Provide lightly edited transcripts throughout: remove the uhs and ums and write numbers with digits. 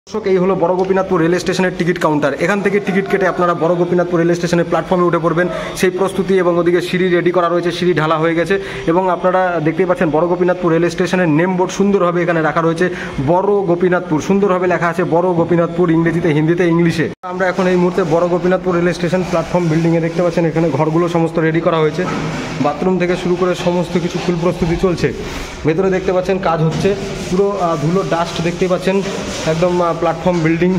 দর্শক, এই হলো বড় গোপীনাথপুর রেল স্টেশনের টিকিট কাউন্টার। এখান থেকে টিকিট কেটে আপনারা বড় গোপীনাথপুর রেল স্টেশনের প্ল্যাটফর্মে উঠে পড়বেন। সেই প্রস্তুতি এবং ওদিকে সিঁড়ি রেডি করা রয়েছে, সিঁড়ি ঢালা হয়ে গেছে এবং আপনারা দেখতেই পাচ্ছেন বড় গোপীনাথপুর রেল স্টেশনের নেম বোর্ড সুন্দরভাবে এখানে রাখা রয়েছে। বড় গোপীনাথপুর সুন্দরভাবে লেখা আছে, বড় গোপীনাথপুর ইংরেজিতে, হিন্দিতে, ইংলিশে। আমরা এখন এই মুহূর্তে বড় গোপীনাথপুর রেল স্টেশন প্ল্যাটফর্ম বিল্ডিংয়ে দেখতে পাচ্ছেন এখানে ঘরগুলো সমস্ত রেডি করা হয়েছে। বাথরুম থেকে শুরু করে সমস্ত কিছু ফুল প্রস্তুতি চলছে। ভেতরে দেখতে পাচ্ছেন কাজ হচ্ছে, পুরো ধুলো ডাস্ট দেখতেই পাচ্ছেন, একদম প্ল্যাটফর্ম বিল্ডিং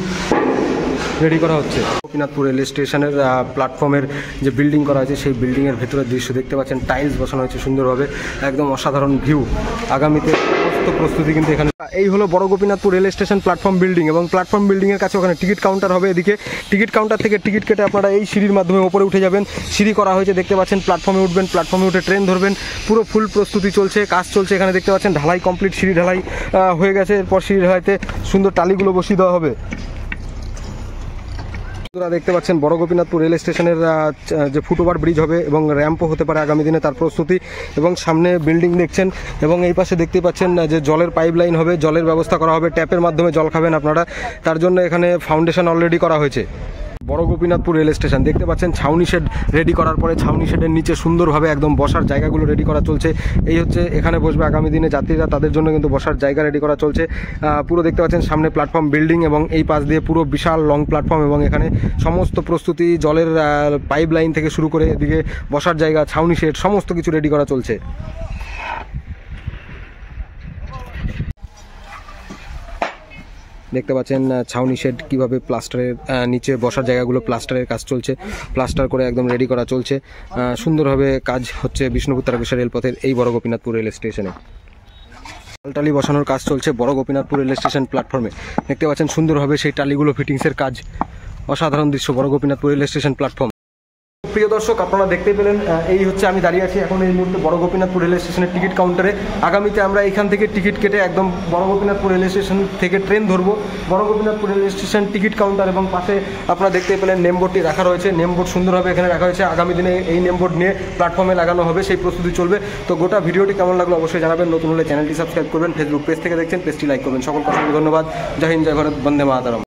রেডি করা হচ্ছে। গোপীনাথপুর রেল স্টেশনের প্ল্যাটফর্মের যে বিল্ডিং করা হয়েছে সেই বিল্ডিংয়ের ভেতরের দৃশ্য দেখতে পাচ্ছেন। টাইলস বসানো হয়েছে সুন্দরভাবে, একদম অসাধারণ ভিউ। আগামীতে সমস্ত প্রস্তুতি কিন্তু এখানে। এই হলো বড় Gopinathpur rail station platform building এবং প্ল্যাটফর্ম বিল্ডিংয়ের কাছে ওখানে টিকিট কাউন্টার হবে। এদিকে টিকিট কাউন্টার থেকে টিকিট কেটে আপনারা এই সিঁড়ির মাধ্যমে ওপরে উঠে যাবেন। সিঁড়ি করা হয়েছে দেখতে পাচ্ছেন, প্ল্যাটফর্মে উঠবেন, প্ল্যাটফর্মে উঠে ট্রেন ধরবেন। পুরো ফুল প্রস্তুতি চলছে, কাজ চলছে এখানে দেখতে পাচ্ছেন। ঢালাই কমপ্লিট, সিঁড়ি ঢালাই হয়ে গেছে। এরপর সিঁড়ি ঢালাইতে সুন্দর টালিগুলো বসিয়ে দেওয়া হবে। দেখতে পাচ্ছেন বড় গোপীনাথপুর রেল স্টেশনের যে ফুটওভার ব্রিজ হবে এবং র্যাম্পও হতে পারে আগামী দিনে, তার প্রস্তুতি। এবং সামনে বিল্ডিং দেখছেন এবং এই পাশে দেখতে পাচ্ছেন যে জলের পাইপ লাইন হবে, জলের ব্যবস্থা করা হবে। ট্যাপের মাধ্যমে জল খাবেন আপনারা, তার জন্য এখানে ফাউন্ডেশন অলরেডি করা হয়েছে। বড় গোপীনাথপুর রেল স্টেশন দেখতে পাচ্ছেন ছাউনি শেড রেডি করার পরে ছাউনি শেডের নিচে সুন্দরভাবে একদম বসার জায়গাগুলো রেডি করা চলছে। এই হচ্ছে এখানে বসবে আগামী দিনে যাত্রীরা, তাদের জন্য কিন্তু বসার জায়গা রেডি করা চলছে। পুরো দেখতে পাচ্ছেন সামনে প্ল্যাটফর্ম বিল্ডিং এবং এই পাশ দিয়ে পুরো বিশাল লং প্ল্যাটফর্ম এবং এখানে সমস্ত প্রস্তুতি, জলের পাইপ লাইন থেকে শুরু করে এদিকে বসার জায়গা, ছাউনি শেড সমস্ত কিছু রেডি করা চলছে। দেখতে পাচ্ছেন ছাউনি শেড কীভাবে প্লাস্টারের নিচে বসার জায়গাগুলো প্লাস্টারের কাজ চলছে, প্লাস্টার করে একদম রেডি করা চলছে। সুন্দরভাবে কাজ হচ্ছে বিষ্ণুপুর তারকেশ্বর রেলপথের এই বড় গোপীনাথপুর রেল স্টেশনে। টালি বসানোর কাজ চলছে বড় গোপীনাথপুর রেল স্টেশন প্ল্যাটফর্মে। দেখতে পাচ্ছেন সুন্দরভাবে সেই টালিগুলো ফিটিংসের কাজ। অসাধারণ দৃশ্য বড় গোপীনাথপুর রেল স্টেশন প্ল্যাটফর্ম। প্রিয় দর্শক, আপনারা দেখতে পেলেন এই হচ্ছে আমি দাঁড়িয়ে আছি এখন এই মুহূর্তে বড় গোপীনাথপুর রেল স্টেশনের টিকিট কাউন্টারে। আগামীতে আমরা এখান থেকে টিকিট কেটে একদম বড় গোপীনাথপুর রেল স্টেশন থেকে ট্রেন ধরবো। বড় Gopinathpur rail station ticket counter এবং পাশে আপনারা দেখতে পেলেন নেমবোর্ডটি রাখা রয়েছে। নেমবোর্ড সুন্দরভাবে এখানে রাখা হয়েছে। আগামী দিনে এই নেমবোর্ড নিয়ে প্ল্যাটফর্মে লাগানো হবে, সেই প্রস্তুতি চলবে। তো গোটা ভিডিওটি কেমন লাগলো অবশ্যই জানাবেন। নতুন হলে চ্যানেলটি সাবস্ক্রাইব করবেন। ফেসবুক পেজ থেকে দেখছেন, পেজটি লাইক করবেন। সকলকে অসংখ্য ধন্যবাদ। জয় হিন্দ, জয় ভারত, বন্দে মাতরম।